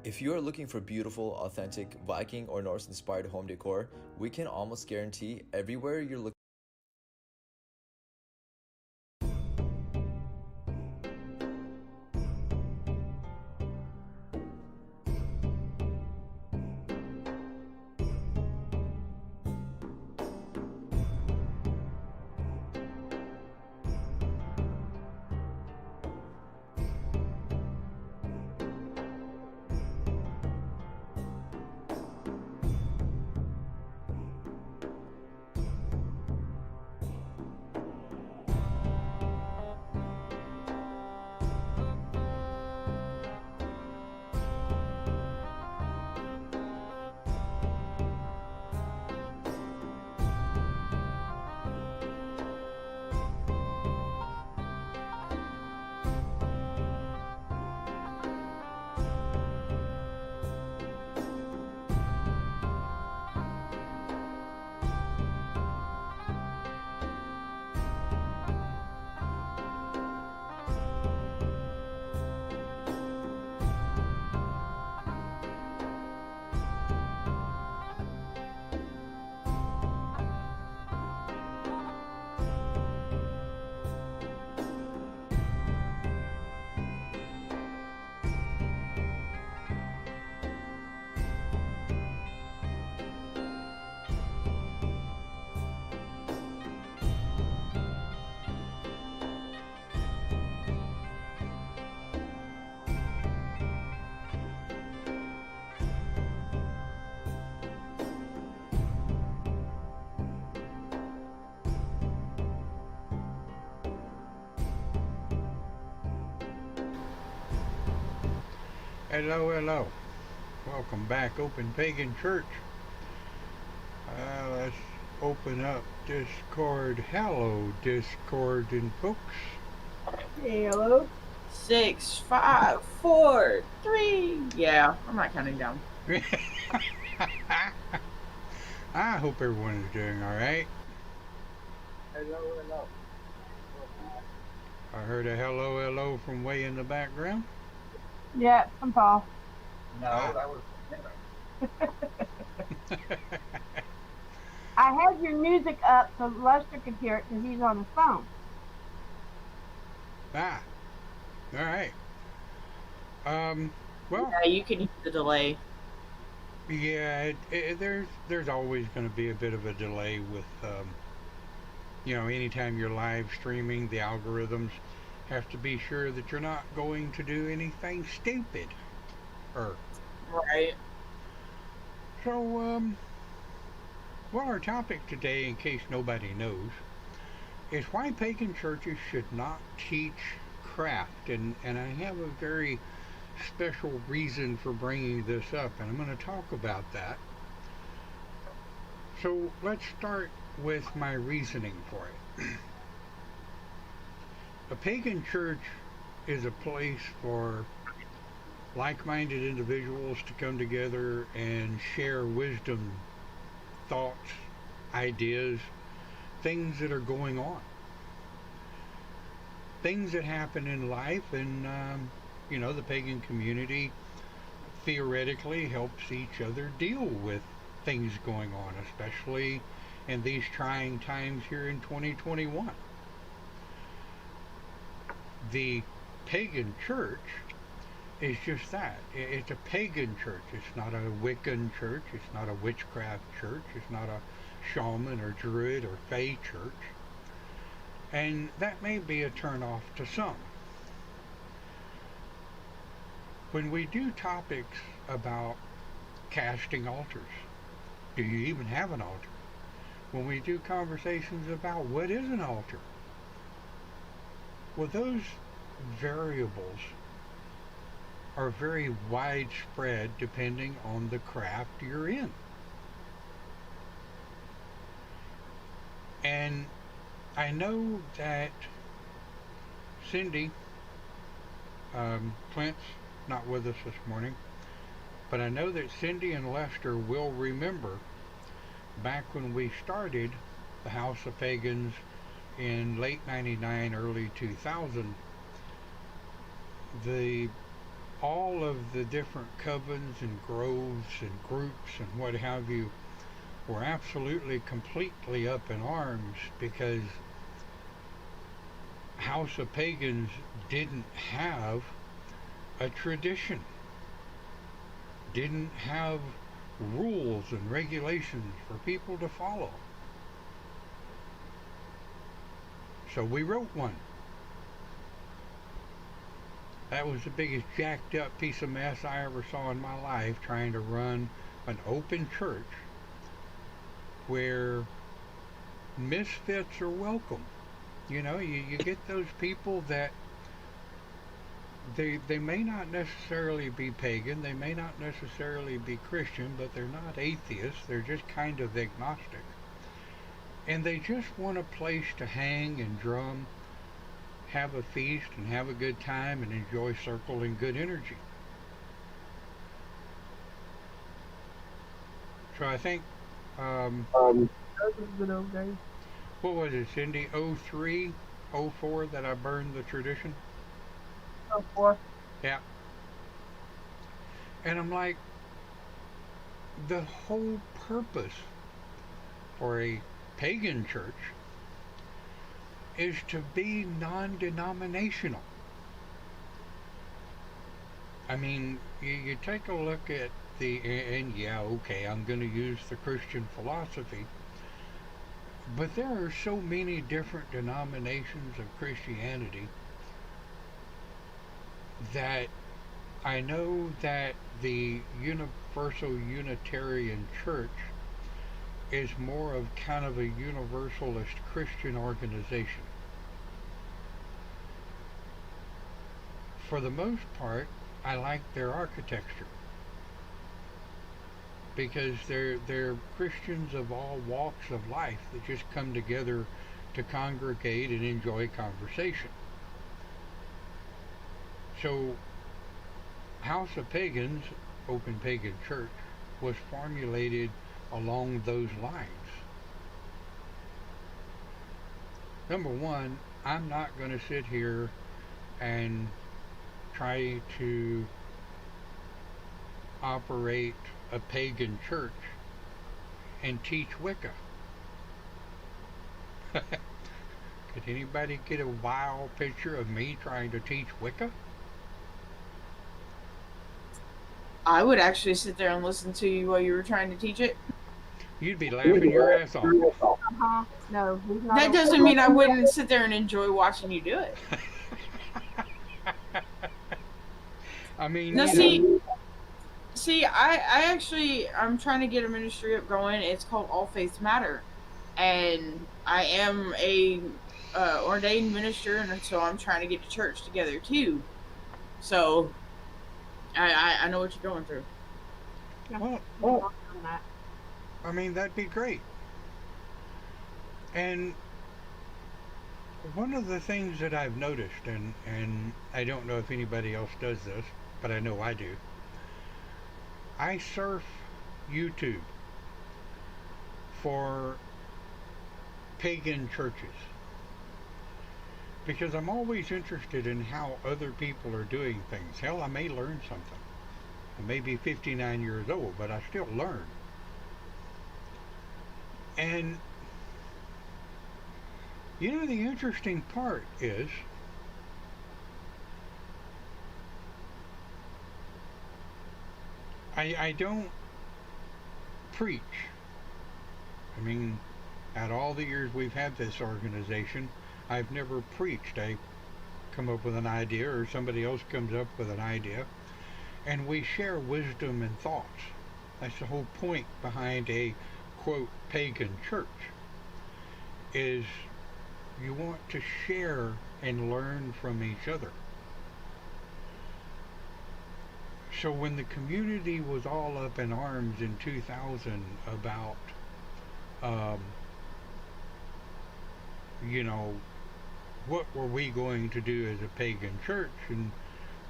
If you are looking for beautiful, authentic Viking or Norse-inspired home decor, we can almost guarantee everywhere you're looking. Hello, hello. Welcome back, Open Pagan Church. Let's open up Discord. Hello, Discord and folks. Hello. 6, 5, 4, 3. Yeah, I'm not counting down. I hope everyone is doing alright. Hello, hello. I heard a hello, hello from way in the background. Yeah, I'm Paul. No, that was I had your music up so Lester could hear it because he's on his phone. Alright. Well, Yeah, you can hear the delay. yeah, there's always going to be a bit of a delay with, anytime you're live streaming, the algorithms have to be sure that you're not going to do anything stupid. Right. So, well, our topic today, in case nobody knows, is why pagan churches should not teach craft. And I have a very special reason for bringing this up, and I'm going to talk about that. So, let's start with my reasoning for it. A pagan church is a place for like-minded individuals to come together and share wisdom, thoughts, ideas, things that are going on, things that happen in life. And the pagan community theoretically helps each other deal with things going on, especially in these trying times here in 2021. The pagan church is just that. It's a pagan church. It's not a Wiccan church. It's not a witchcraft church. It's not a shaman or druid or fae church. And that may be a turnoff to some. When we do topics about casting altars, do you even have an altar? When we do conversations about what is an altar, well, those variables are very widespread depending on the craft you're in. And I know that Cindy, Clint's not with us this morning, but I know that Cindy and Lester will remember back when we started the House of Pagans in late 99, early 2000, the all of the different covens and groves and groups and what have you were absolutely, completely up in arms because House of Pagans didn't have a tradition, didn't have rules and regulations for people to follow. So we wrote one. That was the biggest jacked up piece of mess I ever saw in my life, trying to run an open church where misfits are welcome. You know, you get those people that they may not necessarily be pagan, they may not necessarily be Christian, but they're not atheists, they're just kind of agnostic. And they just want a place to hang and drum, have a feast and have a good time and enjoy circle and good energy. So I think, what was it, Cindy? 03, 04 that I burned the tradition? 04. Yeah. And I'm like, the whole purpose for a pagan church is to be non-denominational. I mean, you take a look at and yeah, okay, I'm going to use the Christian philosophy, but there are so many different denominations of Christianity that I know that the Universal Unitarian Church is more of kind of a universalist Christian organization. For the most part, I like their architecture because they're Christians of all walks of life that just come together to congregate and enjoy conversation. So, House of Pagans, Open Pagan Church, was formulated along those lines. Number one, I'm not going to sit here and try to operate a pagan church and teach Wicca. Could anybody get a wild picture of me trying to teach Wicca? I would actually sit there and listen to you while you were trying to teach it. You'd be laughing your ass off. No, he's not. That doesn't mean I wouldn't sit there and enjoy watching you do it. I mean, No, you see, I'm trying to get a ministry up going. It's called All Faiths Matter, and I am a ordained minister, and so I'm trying to get the church together too. So I know what you're going through. well, I mean, that'd be great. And one of the things that I've noticed, and I don't know if anybody else does this, but I know I do, I surf YouTube for pagan churches because I'm always interested in how other people are doing things. Hell, I may learn something. I may be 59 years old, but I still learn. And you know, the interesting part is I don't preach. I mean, at all the years we've had this organization, I've never preached. I come up with an idea or somebody else comes up with an idea and we share wisdom and thoughts. That's the whole point behind a quote pagan church, is you want to share and learn from each other. So when the community was all up in arms in 2000 about you know, what were we going to do as a pagan church, and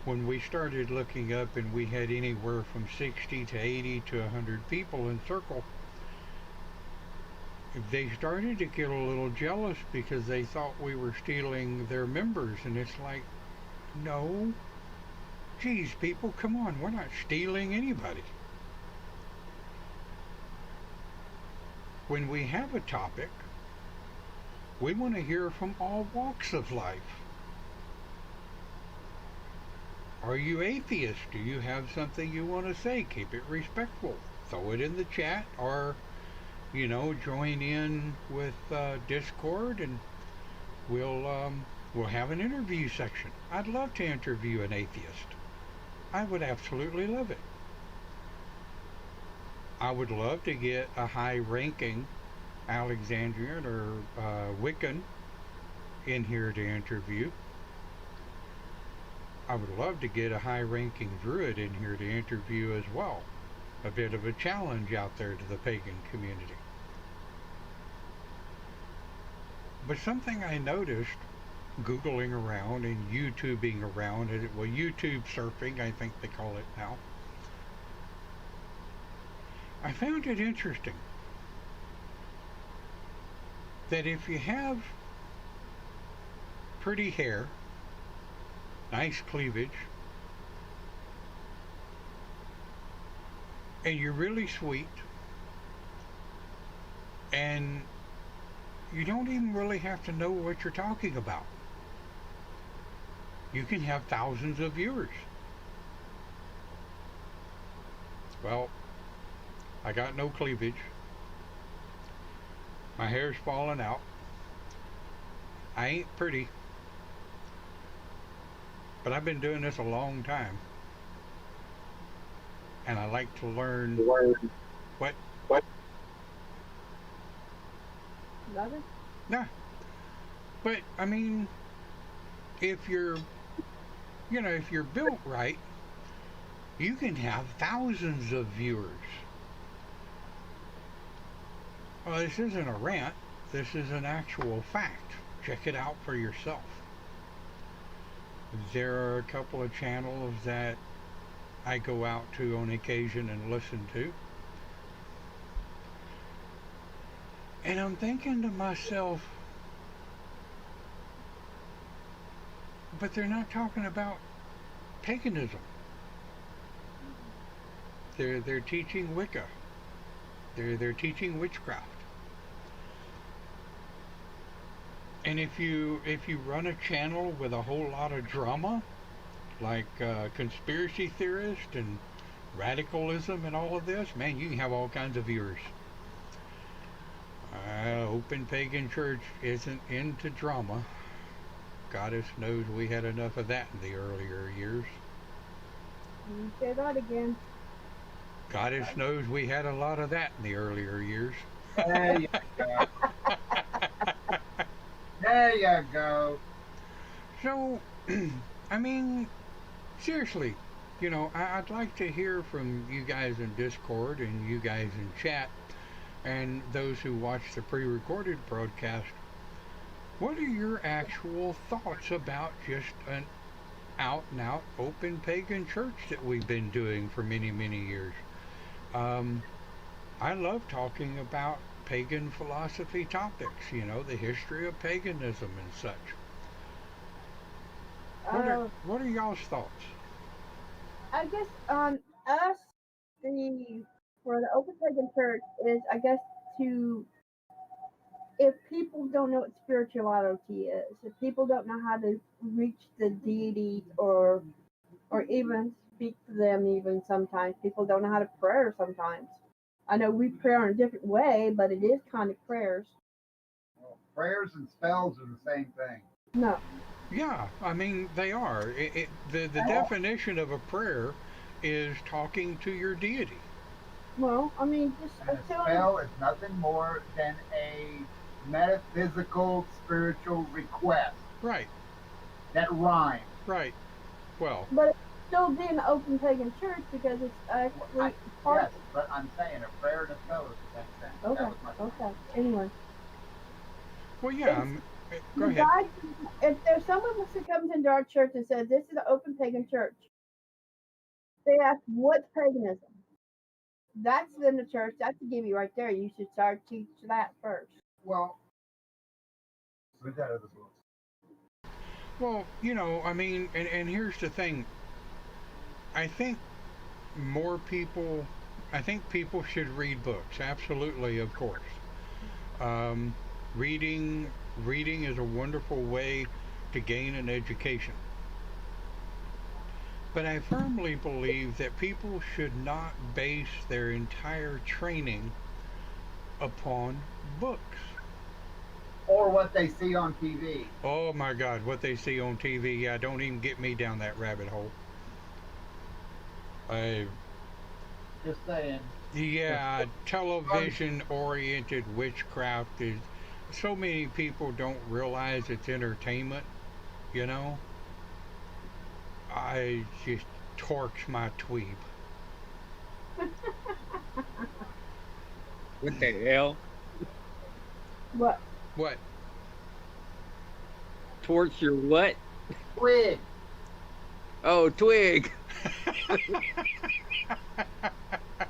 when we started looking up and we had anywhere from 60 to 80 to 100 people in circle, they started to get a little jealous because they thought we were stealing their members. And it's like, no, Geez, people, come on, we're not stealing anybody. When we have a topic, we want to hear from all walks of life. Are you atheist? Do you have something you want to say? Keep it respectful. Throw it in the chat, or, join in with Discord, and we'll have an interview section. I'd love to interview an atheist. I would absolutely love it. I would love to get a high-ranking Alexandrian or Wiccan in here to interview. I would love to get a high-ranking Druid in here to interview as well. A bit of a challenge out there to the pagan community. But something I noticed Googling around and YouTubing around, YouTube surfing, I think they call it now. I found it interesting that if you have pretty hair, nice cleavage, and you're really sweet, and you don't even really have to know what you're talking about, you can have thousands of viewers. Well, I got no cleavage. My hair's falling out. I ain't pretty. But I've been doing this a long time. And I like to learn. What? Nothing? Nah. But, I mean, if you're built right, you can have thousands of viewers. Well, this isn't a rant. This is an actual fact. Check it out for yourself. There are a couple of channels that I go out to on occasion and listen to. And I'm thinking to myself, but they're not talking about paganism. They're teaching Wicca. They're teaching witchcraft. And if you run a channel with a whole lot of drama, like conspiracy theorists and radicalism and all of this, man, you can have all kinds of viewers. Open Pagan Church isn't into drama. Goddess knows we had enough of that in the earlier years. You say that again. Goddess knows we had a lot of that in the earlier years. There you go. There you go. So, I mean, seriously, I'd like to hear from you guys in Discord and you guys in chat and those who watch the pre-recorded broadcast. What are your actual thoughts about just an out-and-out open pagan church that we've been doing for many, many years? I love talking about pagan philosophy topics, the history of paganism and such. What are y'all's thoughts? I guess us, for the Open Pagan Church is, I guess, if people don't know what spirituality is, if people don't know how to reach the deity or even speak to them, even sometimes people don't know how to pray sometimes. I know we pray in a different way, but it is kind of prayers. Well, prayers and spells are the same thing. No. Yeah, I mean, they are. The definition of a prayer is talking to your deity. Well, I mean, And a spell is nothing more than a metaphysical spiritual request. Right. That rhymes. Right. Well. But it's still being an Open Pagan Church because it's actually part. Yes, but I'm saying a prayer and a spell is the same thing. Okay. Anyway. Well, yeah. Go ahead. If there's someone who comes into our church and says this is an Open Pagan Church, they ask what's paganism. That's in the church. That's a gimme right there. You should start teach that first. Well, with that other book. Well, I mean, and here's the thing. I think more people, I think people should read books. Absolutely, of course. Um, reading is a wonderful way to gain an education. But I firmly believe that people should not base their entire training upon books. Or what they see on TV. Oh my God, what they see on TV, yeah, don't even get me down that rabbit hole. I, Just saying. yeah, television oriented witchcraft is, so many people don't realize it's entertainment, you know? I just torch my tweeb. What the hell? What? What? Torch your what? Twig. Oh, twig.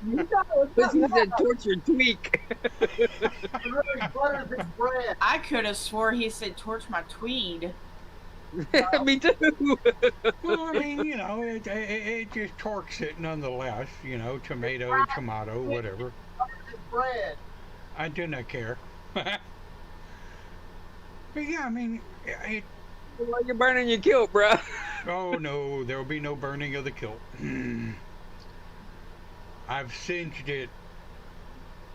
You thought it was But something he said else. torch your tweak. It really butters his bread. I could have swore he said torch my tweed. Me too. Well, I mean, you know, it just torques it nonetheless, you know, tomato, whatever. Butters his bread. I do not care. But yeah, I mean, Why you burning your kilt, bro? oh no, there will be no burning of the kilt. I've singed it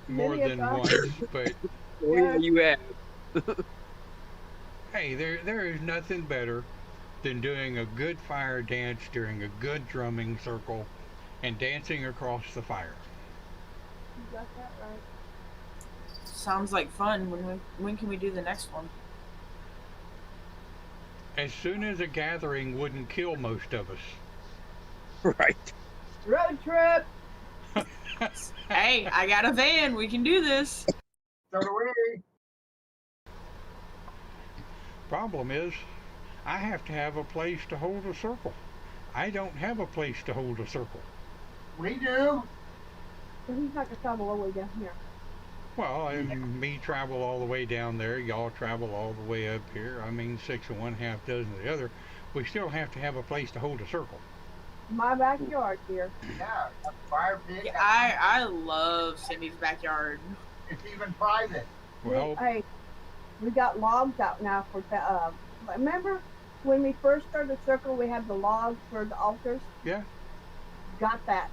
more Many a than time. once, but Where you at? hey, there is nothing better than doing a good fire dance during a good drumming circle and dancing across the fire. You got that right. Sounds like fun. When can we do the next one? As soon as a gathering wouldn't kill most of us. Right. Road trip. Hey, I got a van. We can do this. So do we. Problem is, I have to have a place to hold a circle. I don't have a place to hold a circle. We do. So he's not gonna travel all the way down here. Well, and me travel all the way down there, y'all travel all the way up here. I mean, 6 of one, half dozen of the other. We still have to have a place to hold a circle. My backyard here. Yeah. A fire pit. Yeah, I love Cindy's backyard. It's even private. Well, Hey, we got logs out now for the. Remember when we first started the circle? We had the logs for the altars. yeah. Got that.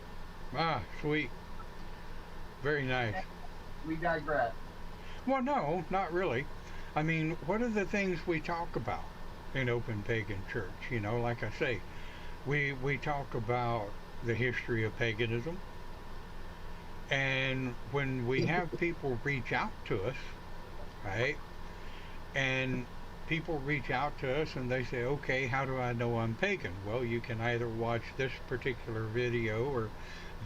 Ah, sweet. Very nice. We digress. Well, no, not really. I mean, what are the things we talk about in Open Pagan Church? You know, like I say, we talk about the history of paganism. And when we have people reach out to us, right? And people reach out to us and they say, okay, how do I know I'm pagan? Well, you can either watch this particular video or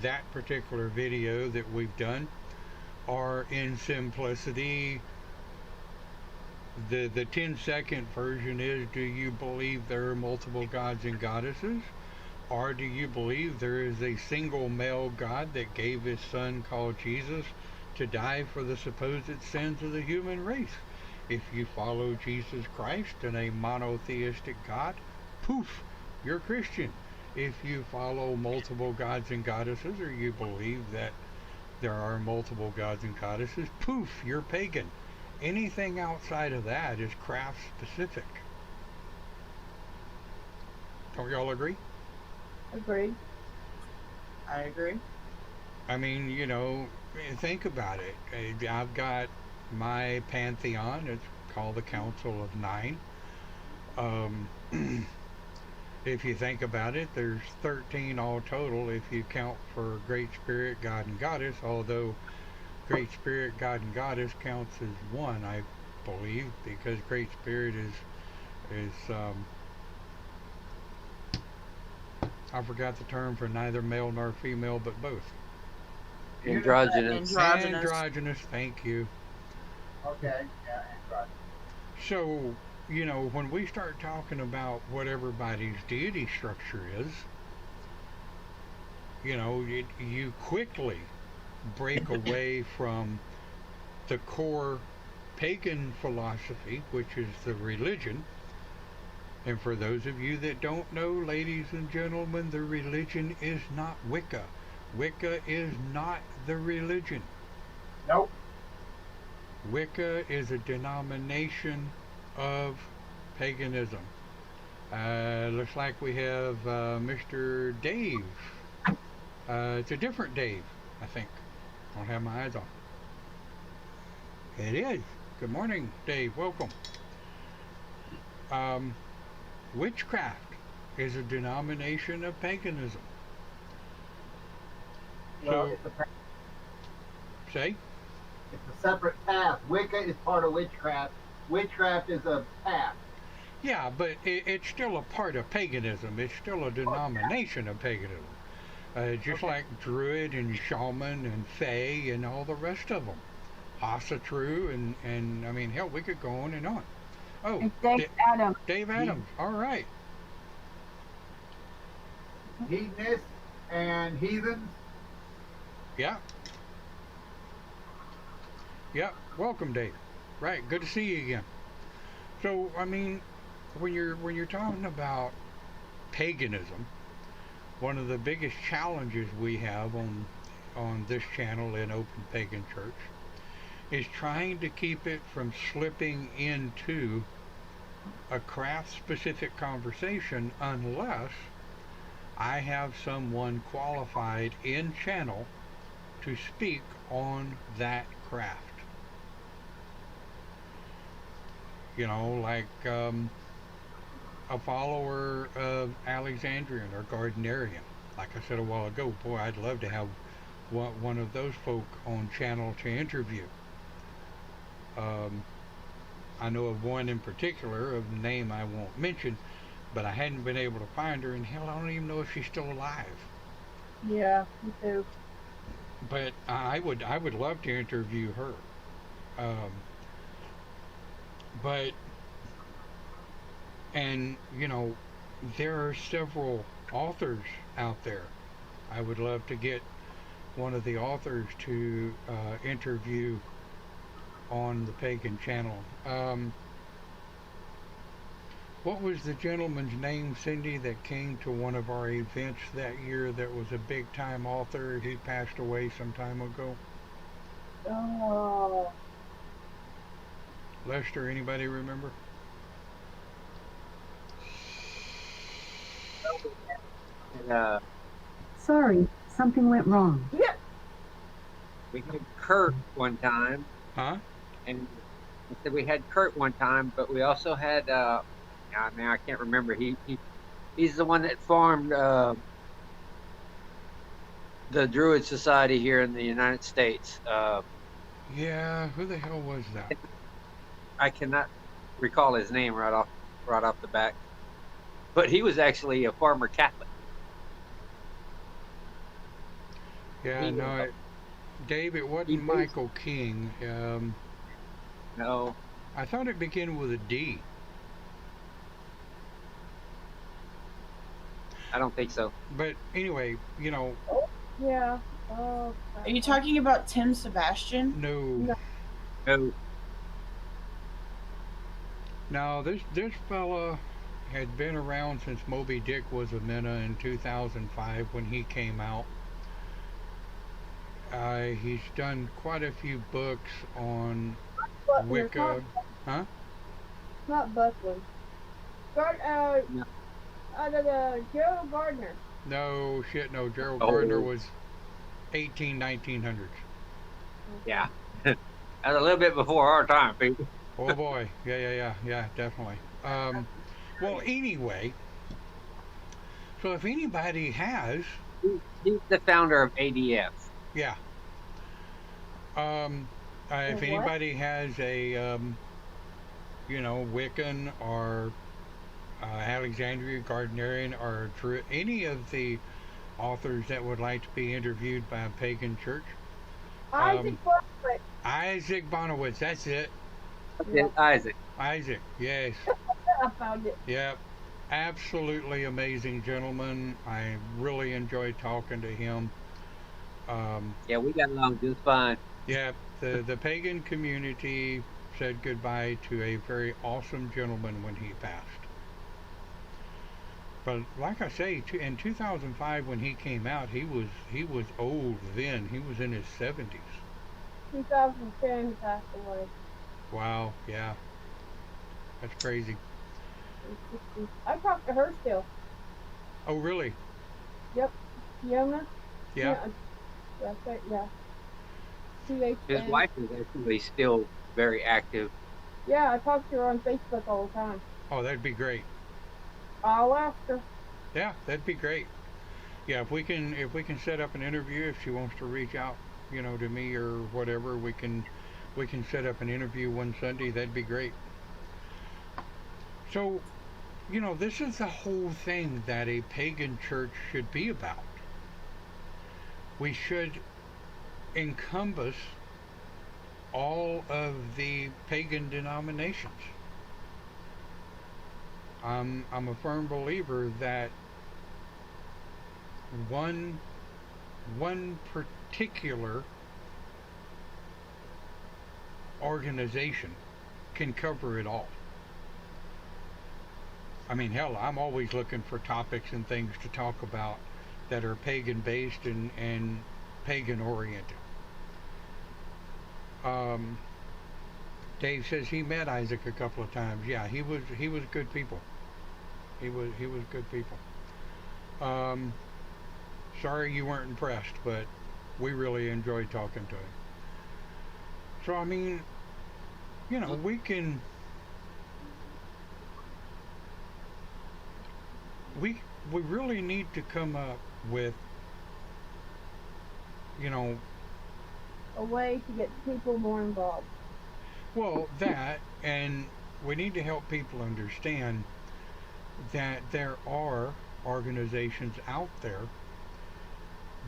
that particular video that we've done, or in simplicity, the 10-second version is, do you believe there are multiple gods and goddesses? Or do you believe there is a single male God that gave his son called Jesus to die for the supposed sins of the human race? If you follow Jesus Christ and a monotheistic God, poof, you're Christian. If you follow multiple gods and goddesses, or you believe that there are multiple gods and goddesses, poof, you're pagan. Anything outside of that is craft specific. Don't y'all agree? Agreed. I agree. I mean, you know, think about it. I've got my pantheon. It's called the Council of Nine. If you think about it, there's 13 all total if you count for Great Spirit, God, and Goddess, although Great Spirit, God, and Goddess counts as one, I believe, because Great Spirit is I forgot the term for neither male nor female, but both. Androgynous. Androgynous, thank you. Okay. Yeah. Androgynous. So, you know, when we start talking about what everybody's deity structure is, you know, you quickly break away from the core pagan philosophy, which is the religion, And for those of you that don't know, ladies and gentlemen, the religion is not Wicca. Wicca is not the religion. Nope. Wicca is a denomination of paganism. Looks like we have Mr. Dave. It's a different Dave, I think. I don't have my eyes on. It is. Good morning, Dave. Welcome. Witchcraft is a denomination of paganism. Well, So, say? it's a separate path. Wicca is part of witchcraft. Witchcraft is a path. Yeah, but it's still a part of paganism. It's still a denomination of paganism. Just like Druid and Shaman and Fae and all the rest of them. Hasatru and I mean, hell, we could go on and on. Oh, And Dave Adams. Dave Adams. All right. Hedonists and heathens. Yeah. Yeah. Welcome, Dave. Right. Good to see you again. So, I mean, when you're talking about paganism, one of the biggest challenges we have on this channel in Open Pagan Church is trying to keep it from slipping into a craft-specific conversation unless I have someone qualified in channel to speak on that craft. You know, like a follower of Alexandrian or Gardnerian. Like I said a while ago, boy, I'd love to have one of those folk on channel to interview. I know of one in particular, of the name I won't mention, but I hadn't been able to find her, and hell, I don't even know if she's still alive. Yeah, me too. But I would love to interview her. But, and you know, there are several authors out there. I would love to get one of the authors to interview on the Pagan channel. What was the gentleman's name, Cindy, that came to one of our events that year that was a big time author? He passed away some time ago. Oh, Lester, anybody remember? Sorry, something went wrong. We had Kurt one time, Huh? and I said we had Kurt one time, but we also had now I can't remember. He's the one that formed the Druid Society here in the United States. Yeah, who the hell was that? I cannot recall his name right off the bat, but he was actually a former Catholic. Yeah, no, Dave, it wasn't Michael King. No, I thought it began with a D. I don't think so. But anyway, you know, yeah. Oh, Are you talking about Tim Sebastian? no. No, Now, this fella had been around since Moby Dick was a minnow in 2005 when he came out. He's done quite a few books on Butler, Wicca. Huh? Not Butler. No. Joe Gardner. No, shit, no. Gerald Oh. Gardner was 1900s. yeah, that's a little bit before our time, people. Oh boy, yeah, definitely. Well, anyway, so if anybody has, He's the founder of ADF. yeah, if What? anybody has a, you know, Wiccan or Alexandria Gardnerian or any of the authors that would like to be interviewed by a pagan church, Isaac Bartlett. Isaac Bonowitz, that's it. Yeah. Isaac. Isaac, yes. I found it. Yep, absolutely amazing gentleman. I really enjoyed talking to him. Yeah, we got along just fine. Yeah, the pagan community said goodbye to a very awesome gentleman when he passed. But like I say, in 2005 when he came out, he was old then. He was in his 70s. 2010 he passed away. Wow, yeah, that's crazy. He's 60. I talk to her still. Oh, really? Yep. Fiona? Yeah. That's right, yeah. His CHN. wife is actually still very active. Yeah, I talk to her on Facebook all the time. Oh, that'd be great. I'll ask her. Yeah, that'd be great. Yeah, if we can set up an interview, if she wants to reach out, to me or whatever, we can set up an interview one Sunday. That'd be great. So, this is the whole thing that a pagan church should be about. We should encompass all of the pagan denominations. I'm a firm believer that one particular organization can cover it all. I mean, hell, I'm always looking for topics and things to talk about that are pagan based and pagan oriented. Dave says he met Isaac a couple of times. Yeah, he was good people. He was good people. Sorry you weren't impressed, but we really enjoyed talking to him. So I mean, we can we really need to come up with A way to get people more involved. well, that, and we need to help people understand that there are organizations out there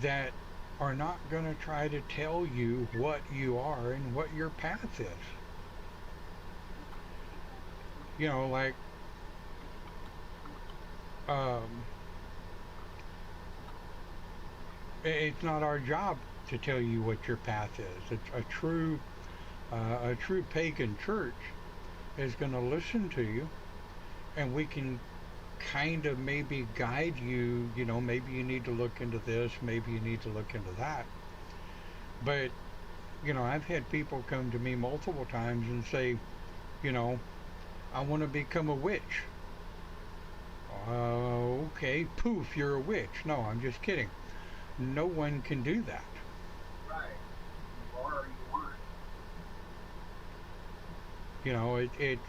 that are not going to try to tell you what you are and what your path is. Like, it's not our job to tell you what your path is. It's a true pagan church is going to listen to you, and we can kind of maybe guide you. Maybe you need to look into this, maybe you need to look into that. But I've had people come to me multiple times and say, I want to become a witch. Okay, poof, you're a witch. No, I'm just kidding. No one can do that. Right. You are or you aren't.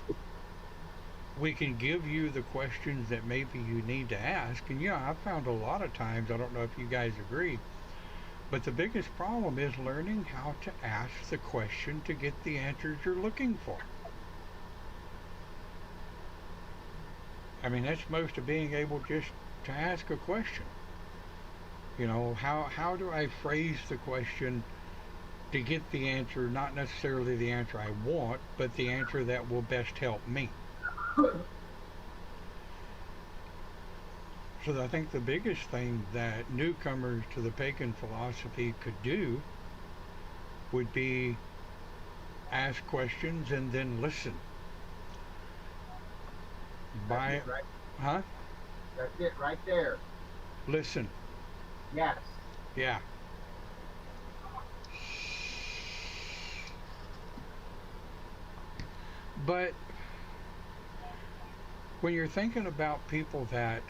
We can give you the questions that maybe you need to ask. And I've found a lot of times, I don't know if you guys agree, but the biggest problem is learning how to ask the question to get the answers you're looking for. I mean, that's most of being able just to ask a question. How do I phrase the question to get the answer, not necessarily the answer I want, but the answer that will best help me? So I think the biggest thing that newcomers to the pagan philosophy could do would be ask questions and then listen. That's it, right? Huh? That's it right there. Listen. Yes. Yeah. But when you're thinking about people that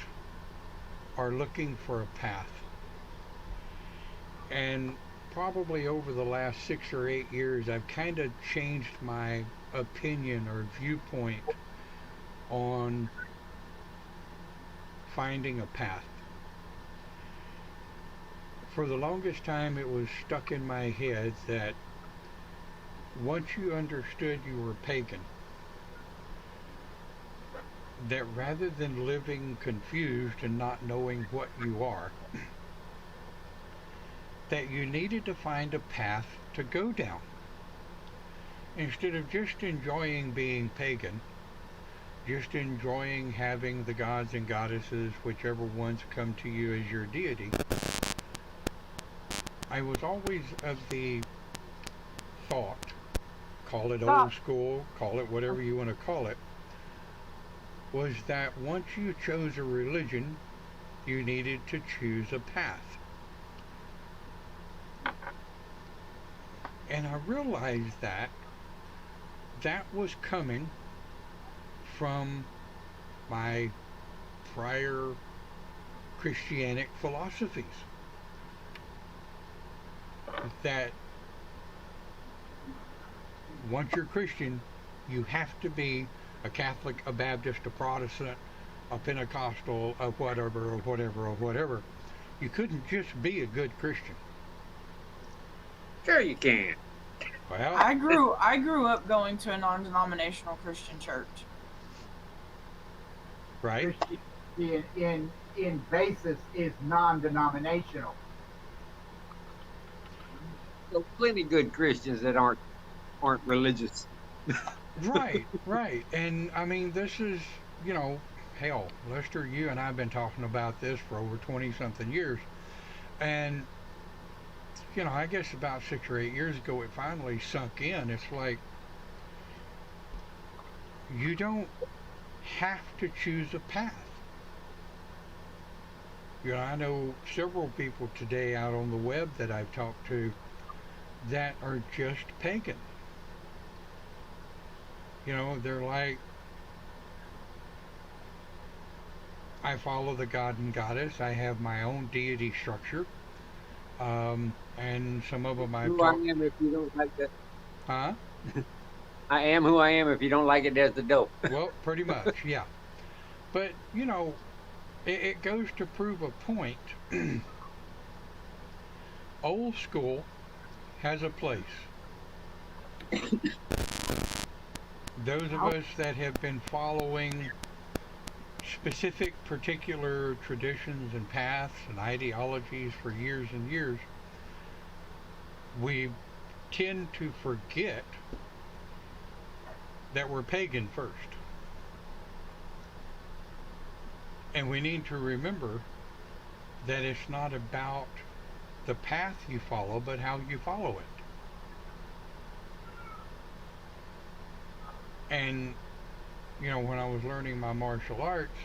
are looking for a path, and probably over the last 6 or 8 years, I've kind of changed my opinion or viewpoint on finding a path. For the longest time, it was stuck in my head that once you understood you were pagan, that rather than living confused and not knowing what you are, that you needed to find a path to go down. Instead of just enjoying being pagan, just enjoying having the gods and goddesses, whichever ones come to you as your deity, I was always of the thought, call it old school, call it whatever you want to call it, was that once you chose a religion, you needed to choose a path. And I realized that that was coming from my prior Christianic philosophies. That once you're Christian, you have to be a Catholic, a Baptist, a Protestant, a Pentecostal, a whatever, or whatever, or whatever. You couldn't just be a good Christian. Sure you can. Well, I grew up going to a non-denominational Christian church. right? Christianity in basis is non-denominational. So plenty good Christians that aren't religious. Right, right. And I mean, this is, you know, hell, Lester, you and I have been talking about this for over 20 something years. And, you know, I guess about 6 or 8 years ago, it finally sunk in. It's like, you don't have to choose a path. You know, I know several people today out on the web that I've talked to that are just pagan. You know, they're like, I follow the god and goddess. I have my own deity structure. And some of them I've Who I talked... am if you don't like that. Huh? I am who I am. If you don't like it, there's the dope. Well, pretty much, yeah. But, you know, it goes to prove a point. Old school has a place. Those of us that have been following specific particular traditions and paths and ideologies for years and years, we tend to forget that we're pagan first. And we need to remember that it's not about the path you follow, but how you follow it. And, you know, when I was learning my martial arts,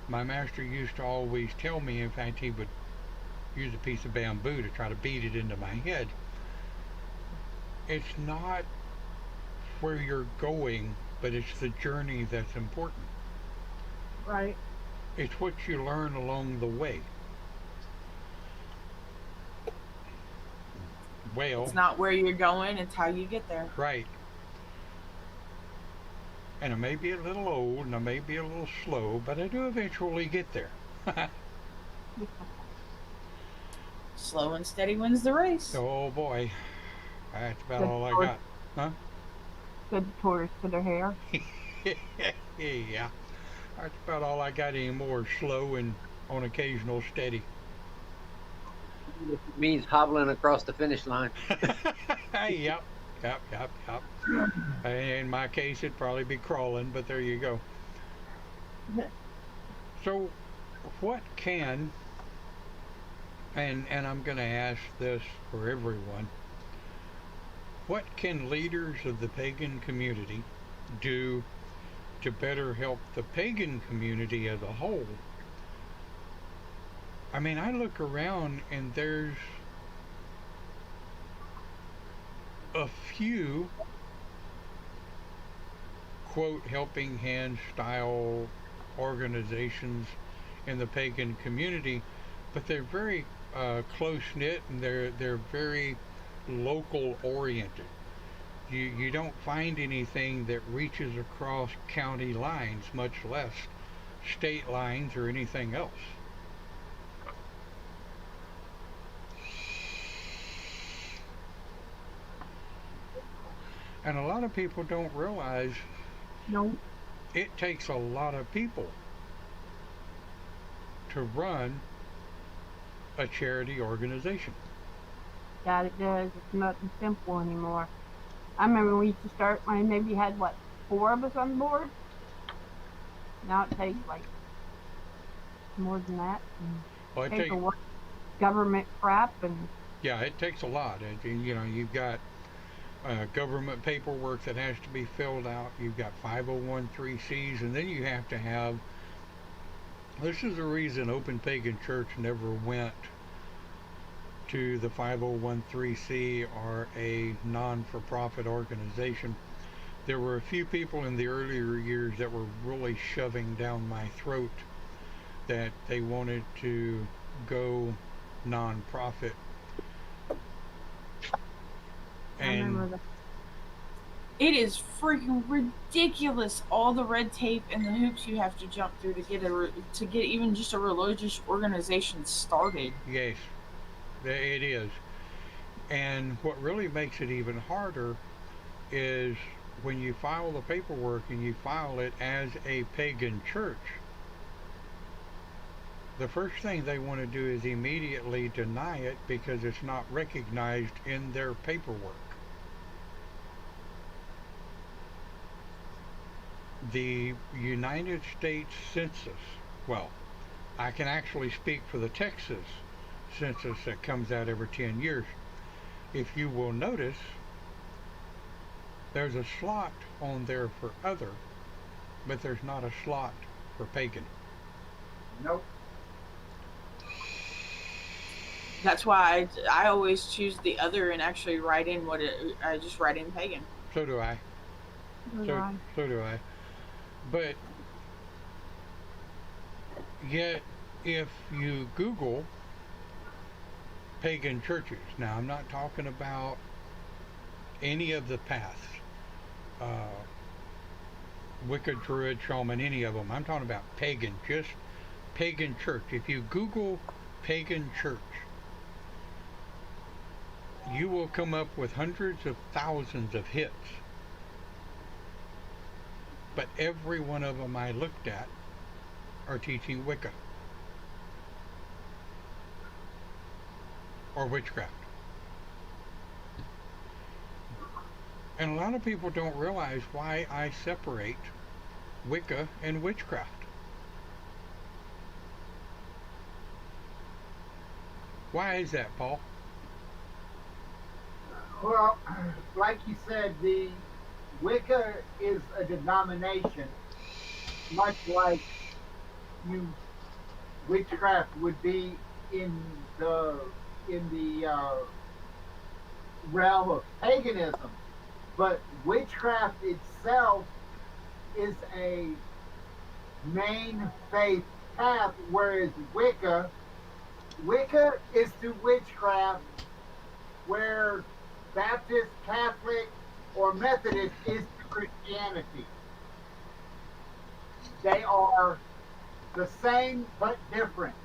my master used to always tell me, in fact, he would use a piece of bamboo to try to beat it into my head. It's not where you're going, but it's the journey that's important. Right. It's what you learn along the way. Well, It's not where you're going, it's how you get there. right. And I may be a little old and I may be a little slow, but I do eventually get there. Slow and steady wins the race. Oh boy. That's about Good all I Lord. got. Huh? Good tortoise to their hair. Yeah. That's about all I got anymore. Slow and on occasional steady. It means hobbling across the finish line. Yep. In my case, it'd probably be crawling, but there you go. So, what can, and I'm going to ask this for everyone, what can leaders of the pagan community do to better help the pagan community as a whole? I mean, I look around and there's a few, quote, helping hand style organizations in the pagan community, but they're very close-knit and they're very local oriented. You don't find anything that reaches across county lines, much less state lines or anything else. And a lot of people don't realize No. it takes a lot of people to run a charity organization. God, it does. It's nothing simple anymore. I remember when we used to start, when maybe had, 4 of us on board? Now it takes, more than that. And Well, it takes, paperwork, government crap, and yeah, it takes a lot. And, you know, you've got government paperwork that has to be filled out. You've got 501(c)(3)s, and then you have to have. This is the reason Open Pagan Church never went to the 501(c) or a non-for-profit organization. There were a few people in the earlier years that were really shoving down my throat that they wanted to go non-profit. And it is freaking ridiculous, all the red tape and the hoops you have to jump through to get even just a religious organization started. Yes, it is. And what really makes it even harder is when you file the paperwork and you file it as a pagan church, the first thing they want to do is immediately deny it because it's not recognized in their paperwork. The United States Census, well, I can actually speak for the Texas census that comes out every 10 years. If you will notice, there's a slot on there for other, but there's not a slot for pagan. Nope. That's why I always choose the other and actually write in I just write in pagan. So do I. So do I. But yet, if you Google pagan churches, now I'm not talking about any of the paths, Wicca, Druid, Shaman, any of them. I'm talking about pagan, just pagan church. If you Google pagan church, you will come up with hundreds of thousands of hits. But every one of them I looked at are teaching Wicca or witchcraft. And a lot of people don't realize why I separate Wicca and witchcraft. Why is that, Paul? Well, like you said, the Wicca is a denomination, much like witchcraft would be in the realm of paganism. But witchcraft itself is a main faith path, whereas Wicca is to witchcraft where Baptist, Catholic, or Methodist is to Christianity. They are the same but different.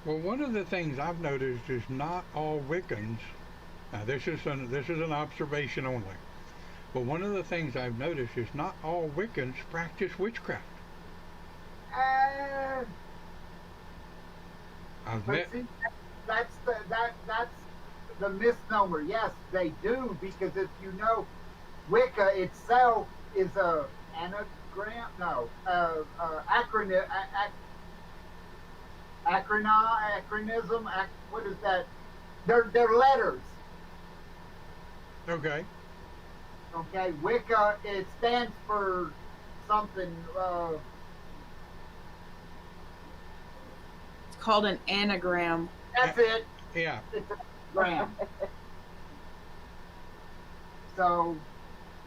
Well, one of the things I've noticed is not all Wiccans. Now, this is an observation only. But one of the things I've noticed is not all Wiccans practice witchcraft. See, that's the misnomer. Yes, they do, because if you know, Wicca itself is a anagram. No, acronym. What is that? They're letters. Okay. Okay, Wicca, it stands for something. It's called an anagram. That's it. Yeah. It's an anagram. So,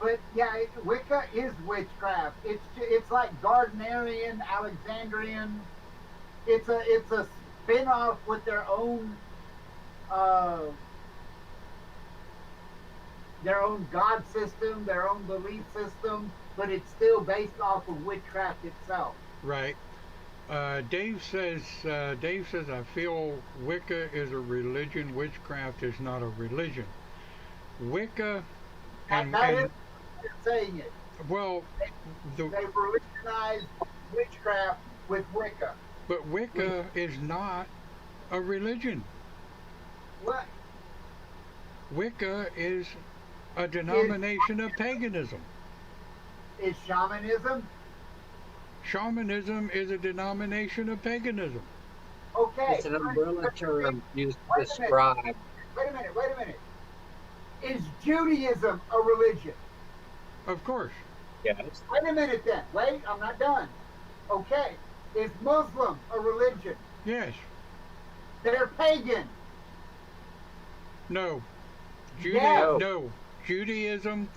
but yeah, Wicca is witchcraft. It's like Gardnerian, Alexandrian. It's a spin-off with their own god system, their own belief system, but it's still based off of witchcraft itself. Right. Dave says, I feel Wicca is a religion. Witchcraft is not a religion. Wicca That is saying it. Well, they religionized witchcraft with Wicca. But Wicca is not a religion. What? Wicca is a denomination of paganism. Is shamanism? Shamanism is a denomination of paganism. Okay. It's an umbrella term used to describe. Wait a minute. Is Judaism a religion? Of course. Yes. Wait a minute then. Wait, I'm not done. Okay. Is Muslim a religion? Yes. They're pagan. No. Yeah. No. Judaism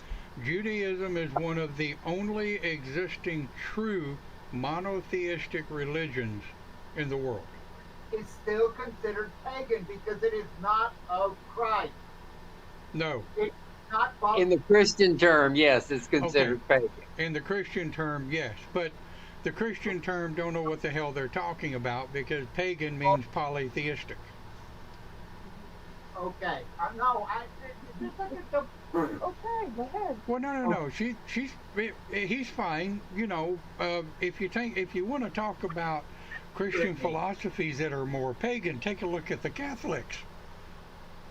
is one of the only existing true monotheistic religions in the world. It's still considered pagan because it is not of Christ. No. It's not following. In the Christian term, yes, it's considered pagan. In the Christian term, yes. But the Christian term don't know what the hell they're talking about because pagan means polytheistic. Okay. No, just look at the. Okay, go ahead. Well, no. He's fine. You know, if you want to talk about Christian philosophies that are more pagan, take a look at the Catholics.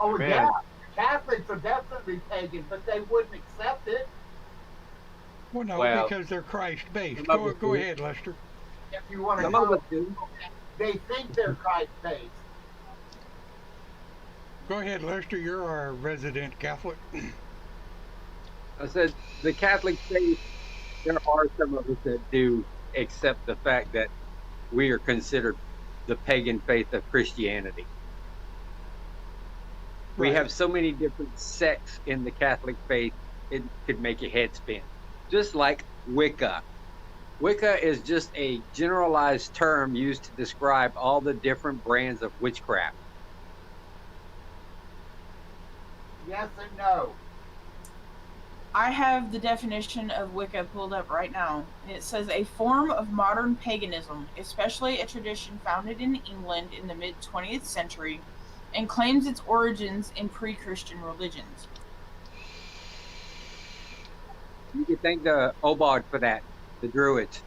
Oh, Man. yeah. Catholics are definitely pagan, but they wouldn't accept it. Well, no, Well, because they're Christ-based. some of us Go do. ahead, Lester. If you want to Some of know, us do. they think they're Christ-based. Go ahead, Lester. You're our resident Catholic. I said the Catholic faith, there are some of us that do accept the fact that we are considered the pagan faith of Christianity. We Right. have so many different sects in the Catholic faith, it could make your head spin. Just like Wicca. Wicca is just a generalized term used to describe all the different brands of witchcraft. Yes and no. I have the definition of Wicca pulled up right now. It says a form of modern paganism, especially a tradition founded in England in the mid-20th century, and claims its origins in pre-Christian religions. You could thank the Obard for that, the Druids.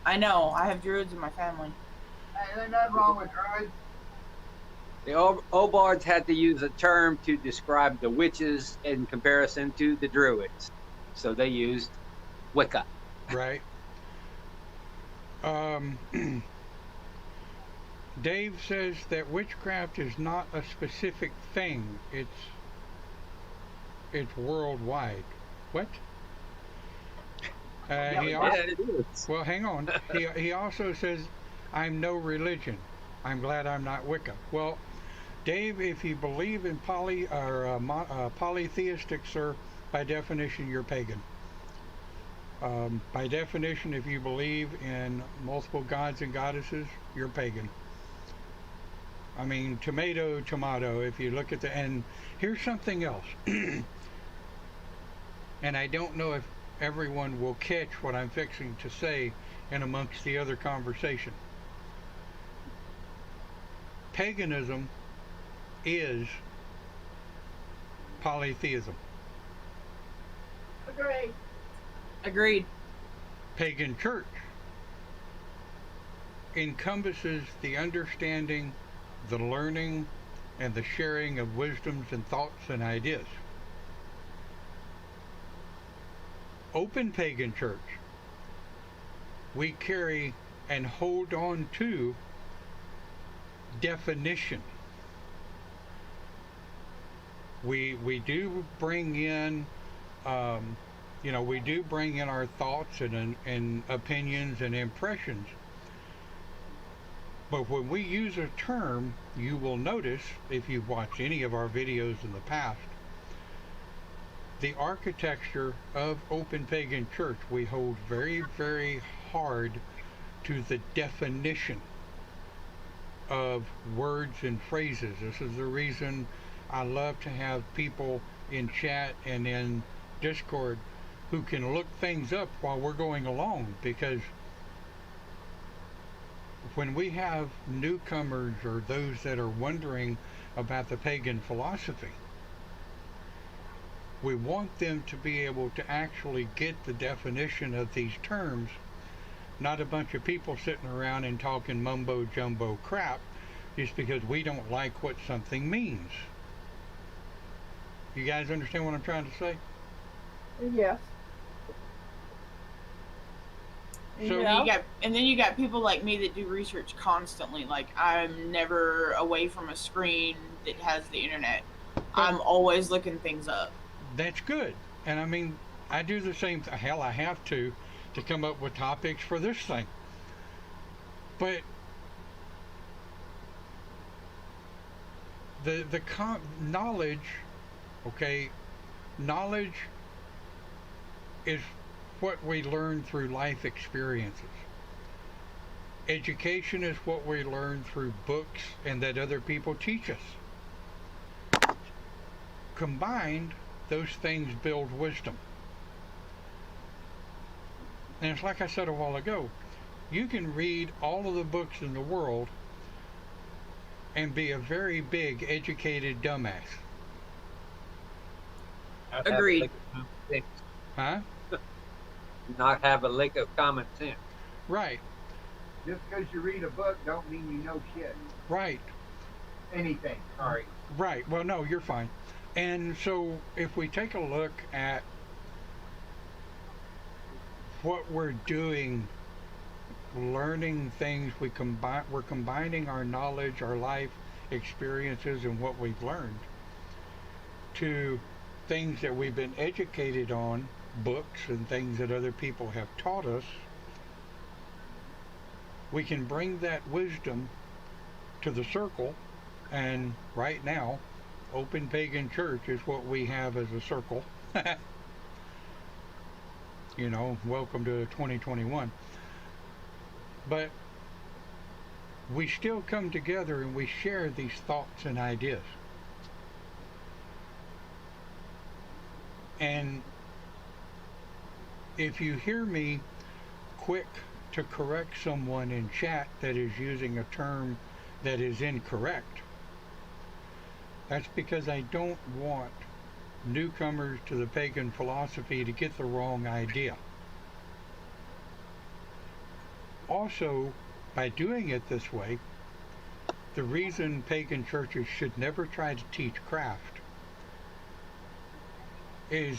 I know, I have druids in my family. Hey, there's nothing wrong with druids. The Obards had to use a term to describe the witches in comparison to the Druids. So they used Wicca. Right. Dave says that witchcraft is not a specific thing. It's worldwide. What? He also, Yeah, it is. well, hang on. He also says, I'm no religion. I'm glad I'm not Wicca. Well, Dave, if you believe in polytheistic, sir, by definition, you're pagan. By definition, if you believe in multiple gods and goddesses, you're pagan. I mean, tomato, if you look at and here's something else. And I don't know if everyone will catch what I'm fixing to say in amongst the other conversation. Paganism is polytheism. Agree. Agreed. Pagan church encompasses the understanding, the learning, and the sharing of wisdoms and thoughts and ideas. Open pagan church, we carry and hold on to definition. We do bring in, we do bring in our thoughts and opinions and impressions. But when we use a term, you will notice, if you've watched any of our videos in the past, the architecture of open pagan church, we hold very, very hard to the definition of words and phrases. This is the reason I love to have people in chat and in Discord who can look things up while we're going along, because when we have newcomers or those that are wondering about the pagan philosophy, we want them to be able to actually get the definition of these terms, not a bunch of people sitting around and talking mumbo jumbo crap just because we don't like what something means. You guys understand what I'm trying to say? Yes. So- And then you got people like me that do research constantly. Like, I'm never away from a screen that has the internet. I'm always looking things up. That's good. And I mean, I do the same. Hell, I have to come up with topics for this thing. But the knowledge, okay, knowledge is what we learn through life experiences. Education is what we learn through books and that other people teach us. Combined, those things build wisdom. And it's like I said a while ago, you can read all of the books in the world and be a very big, educated dumbass. Agreed. Huh? Not have a lick of common sense. Right. Just because you read a book don't mean you know shit. Right. Anything. Sorry. Right. Well, no, you're fine. And so if we take a look at what we're doing, learning things, we're combining our knowledge, our life experiences, and what we've learned to things that we've been educated on, books and things that other people have taught us. We can bring that wisdom to the circle, and right now, Open Pagan Church is what we have as a circle. You know, welcome to 2021. But we still come together and we share these thoughts and ideas. And if you hear me quick to correct someone in chat that is using a term that is incorrect, that's because I don't want newcomers to the pagan philosophy to get the wrong idea. Also, by doing it this way, the reason pagan churches should never try to teach craft is,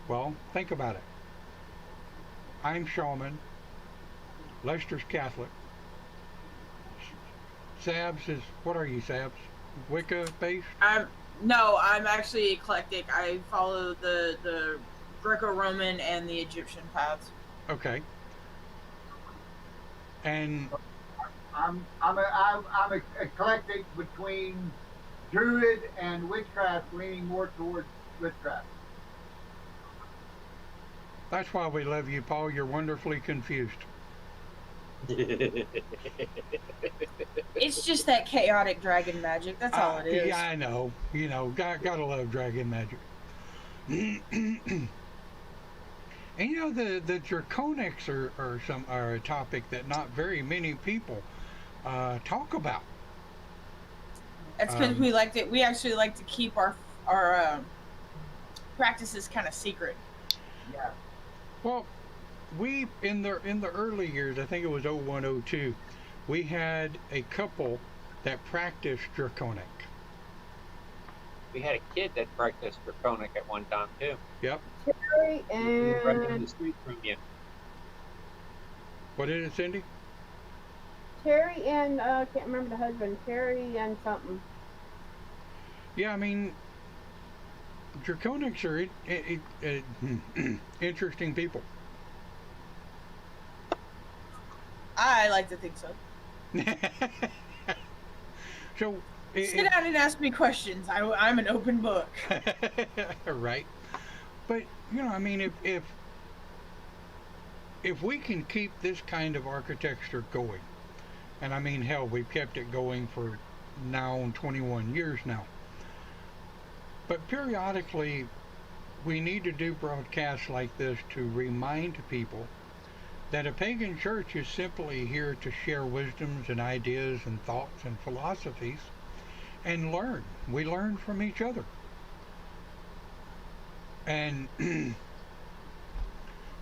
well, think about it. I'm shaman, Lester's Catholic, Sabs is, what are you, Sabs? Wicca based? No, I'm actually eclectic. I follow the Greco-Roman and the Egyptian paths. Okay. And I'm eclectic between Druid and witchcraft, leaning more towards witchcraft. that's why we love you, Paul. You're wonderfully confused. It's just that chaotic dragon magic. That's all it is. Yeah, I know. You know, gotta love dragon magic. And you know, the draconics are a topic that not very many people talk about. That's because we actually like to keep our practices kind of secret. Yeah. Well, we in the early years, I think it was 01, 02, we had a couple that practiced draconic. We had a kid that practiced draconic at one time too. Yep. Terry Right down the and street from you. What is it, Cindy? I can't remember the husband. Terry and something. Yeah, I mean, draconics are interesting people. I like to think so. So Sit down and ask me questions. I'm an open book. right. But you know, I mean, if we can keep this kind of architecture going, and I mean, hell, we've kept it going for now 21 years now. But periodically, we need to do broadcasts like this to remind people that a pagan church is simply here to share wisdoms and ideas and thoughts and philosophies and learn. We learn from each other. And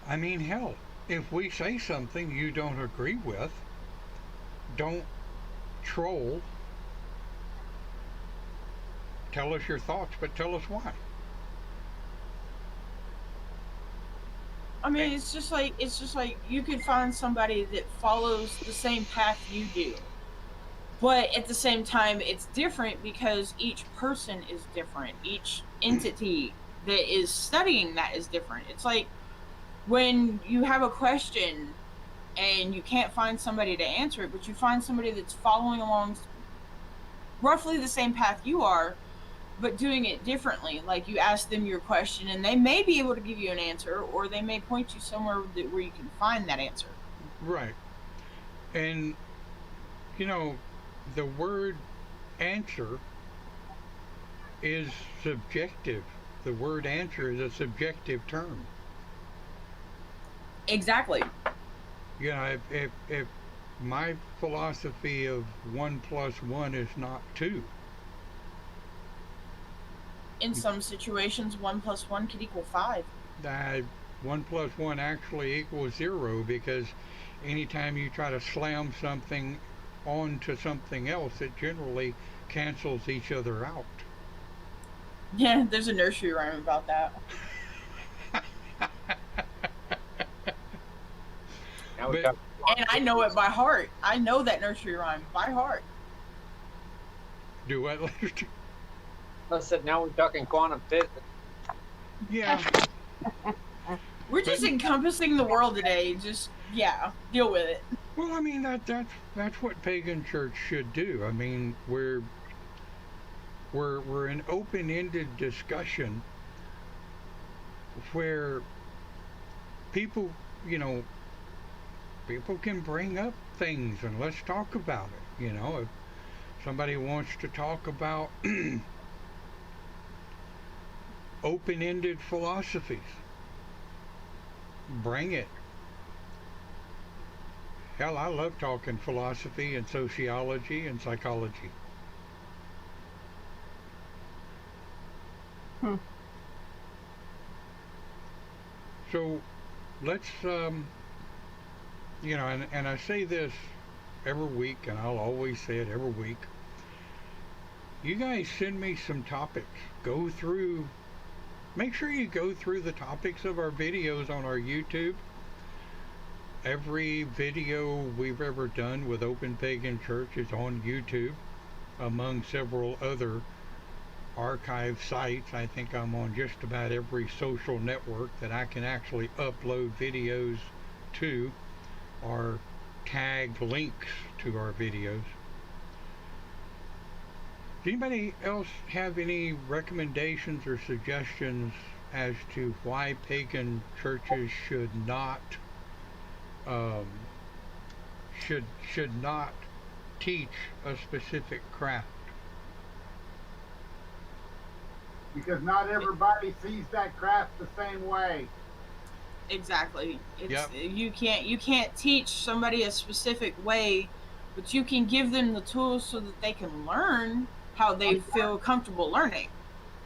I mean, hell, if we say something you don't agree with, don't troll. Tell us your thoughts, but tell us why. I mean, it's just like you could find somebody that follows the same path you do, But at the same time, it's different because each person is different. Each entity that is studying that is different. It's like when you have a question and you can't find somebody to answer it, but you find somebody that's following along roughly the same path you are, but doing it differently. Like you ask them your question and they may be able to give you an answer, or they may point you somewhere where you can find that answer. Right. And, you know, the word answer is subjective. The word answer is a subjective term. Exactly. You know, if my philosophy of 1 + 1 is not 2. In some situations, 1 + 1 could equal 5. 1 + 1 actually equals 0, because anytime you try to slam something onto something else, it generally cancels each other out. Yeah, there's a nursery rhyme about that. And I know it by heart. I know that nursery rhyme by heart. Do what, Lester? I said, now we're talking quantum physics. Yeah. We're just encompassing the world today. Just, yeah, deal with it. Well, I mean, that's what pagan church should do. I mean, we're an open-ended discussion where people, you know, people can bring up things and let's talk about it. You know, if somebody wants to talk about open-ended philosophies, bring it. Hell, I love talking philosophy and sociology and psychology. So let's, you know, and I say this every week, and I'll always say it every week. You guys send me some topics. Go through, make sure you go through the topics of our videos on our YouTube. Every video we've ever done with Open Pagan Church is on YouTube, among several other archive sites. I think I'm on just about every social network that I can actually upload videos to, or tag links to our videos. Does anybody else have any recommendations or suggestions as to why pagan churches should not teach a specific craft? Because not everybody sees that craft the same way. Exactly. It's, yep. You can't teach somebody a specific way, but you can give them the tools so that they can learn how they feel comfortable learning.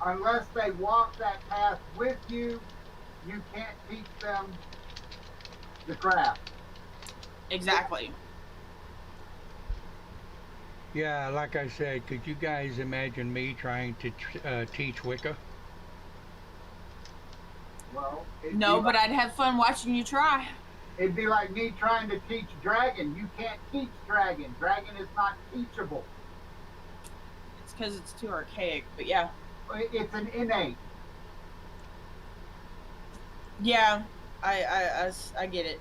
Unless they walk that path with you, you can't teach them the craft. Exactly. Yeah, like I said, could you guys imagine me trying to teach Wicca? Well, no, but I'd have fun watching you try. It'd be like me trying to teach dragon. You can't teach dragon. Dragon is not teachable. It's because it's too archaic, but yeah. It's an innate. Yeah, I get it.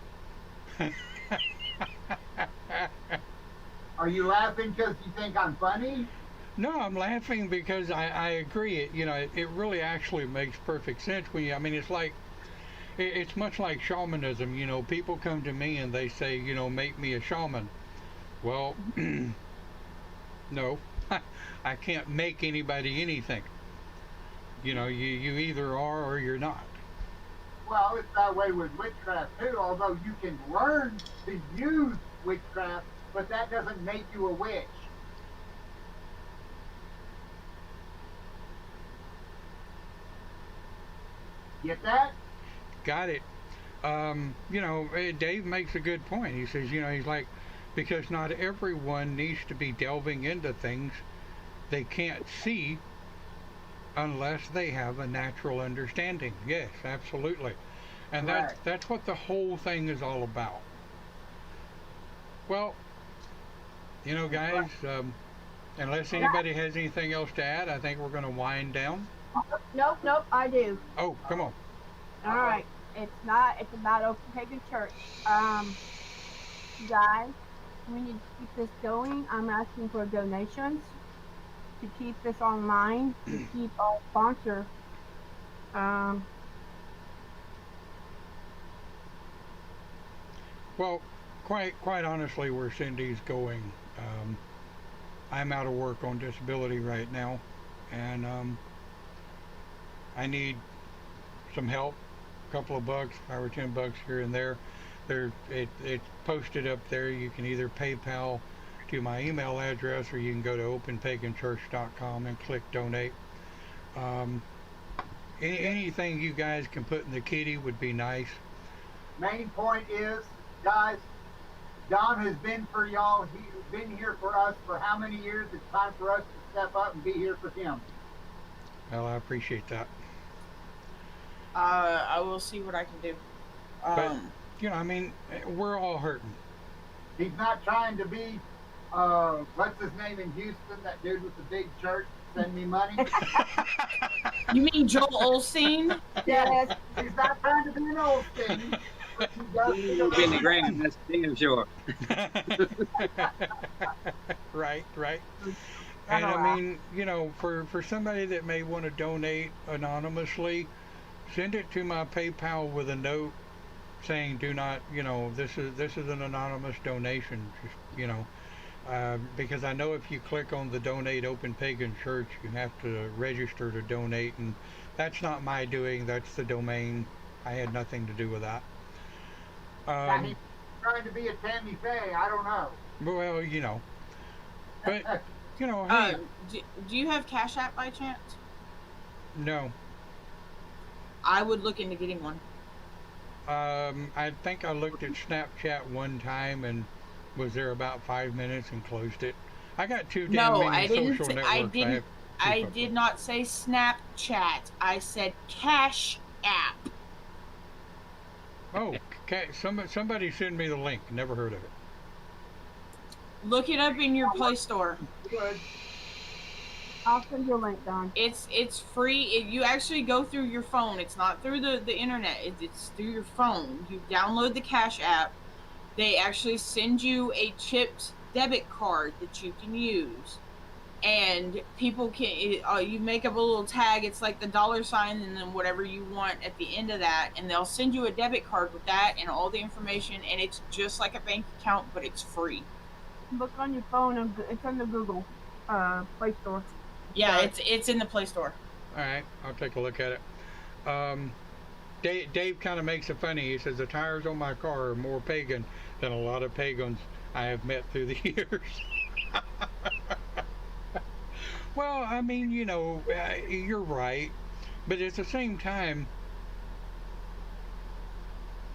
Are you laughing because you think I'm funny? No, I'm laughing because I agree. It really actually makes perfect sense when you, I mean, it's like, it's much like shamanism. You know, people come to me and they say, you know, make me a shaman. Well, no, I can't make anybody anything. You know, you either are or you're not. Well, it's that way with witchcraft too, although you can learn to use witchcraft, but that doesn't make you a witch. Get that? Got it. You know, Dave makes a good point. He says, you know, he's like, because not everyone needs to be delving into things they can't see unless they have a natural understanding. Yes, absolutely. And right. that's what the whole thing is all about. Well, You know, guys, unless anybody has anything else to add, I think we're going to wind down. Nope, I do. Oh, come on. All right. It's about Open Pagan Church. Guys, we need to keep this going. I'm asking for donations to keep this online, to keep our sponsor. Well, quite honestly, where Cindy's going, I'm out of work on disability right now, and I need some help. A couple of bucks, $5 or $10 here and there. It's posted up there. You can either PayPal to my email address, or you can go to openpaganchurch.com and click donate. Anything you guys can put in the kitty would be nice. Main point is, guys, Don has been for y'all. He's been here for us for how many years? It's time for us to step up and be here for him. Well, I appreciate that. I will see what I can do. But, you know, I mean, we're all hurting. He's not trying to be, what's his name in Houston, that dude with the big church, send me money. You mean Joel Olstein? Yes, he's not trying to be an old thing. But he does In the grand, that's damn sure. Right. And I mean, you know, for somebody that may want to donate anonymously, send it to my PayPal with a note saying, do not, you know, this is an anonymous donation, just, you know, because I know if you click on the Donate Open Pagan Church, you have to register to donate, and that's not my doing, that's the domain. I had nothing to do with that. he's trying to be a Tammy Faye, I don't know. Well, you know, but, you know, hey, Do you have Cash App by chance? no. I would look into getting one. I think I looked at Snapchat one time and was there about 5 minutes and closed it. I got too damn No, many I didn't. social networks. I did not say Snapchat. I said Cash App. Oh, okay. Somebody send me the link. Never heard of it. Look it up in your Play Store. Good. I'll send you a link, Don. It's free. You actually go through your phone. It's not through the internet. It's through your phone. You download the Cash App. They actually send you a chipped debit card that you can use, and people can. You make up a little tag. It's like the $sign and then whatever you want at the end of that, and they'll send you a debit card with that and all the information. And it's just like a bank account, but it's free. Look on your phone, and it's on the Google Play Store. Yeah, it's in the Play Store. All right, I'll take a look at it. Dave kind of makes it funny. He says the tires on my car are more pagan than a lot of pagans I have met through the years. Well, I mean, you know, you're right, but at the same time,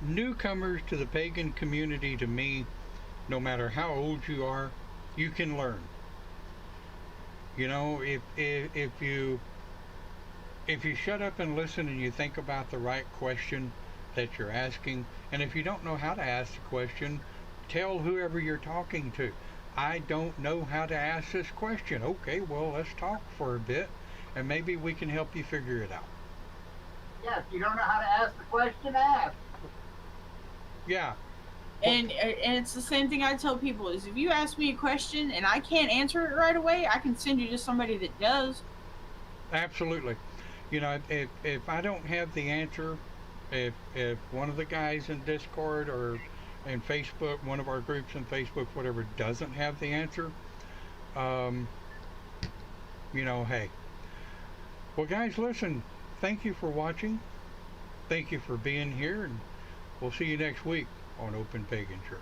newcomers to the pagan community, to me, no matter how old you are, you can learn. You know, if you shut up and listen and you think about the right question that you're asking, and if you don't know how to ask the question, tell whoever you're talking to, I don't know how to ask this question. Okay, well, let's talk for a bit, and maybe we can help you figure it out. Yeah, if you don't know how to ask the question, ask. Yeah. And it's the same thing I tell people is if you ask me a question and I can't answer it right away, I can send you to somebody that does. Absolutely. You know, if I don't have the answer, if one of the guys in Discord or in Facebook, one of our groups in Facebook, whatever, doesn't have the answer, you know, hey. Well, guys, listen, thank you for watching. Thank you for being here, and we'll see you next week on Open Pagan Church.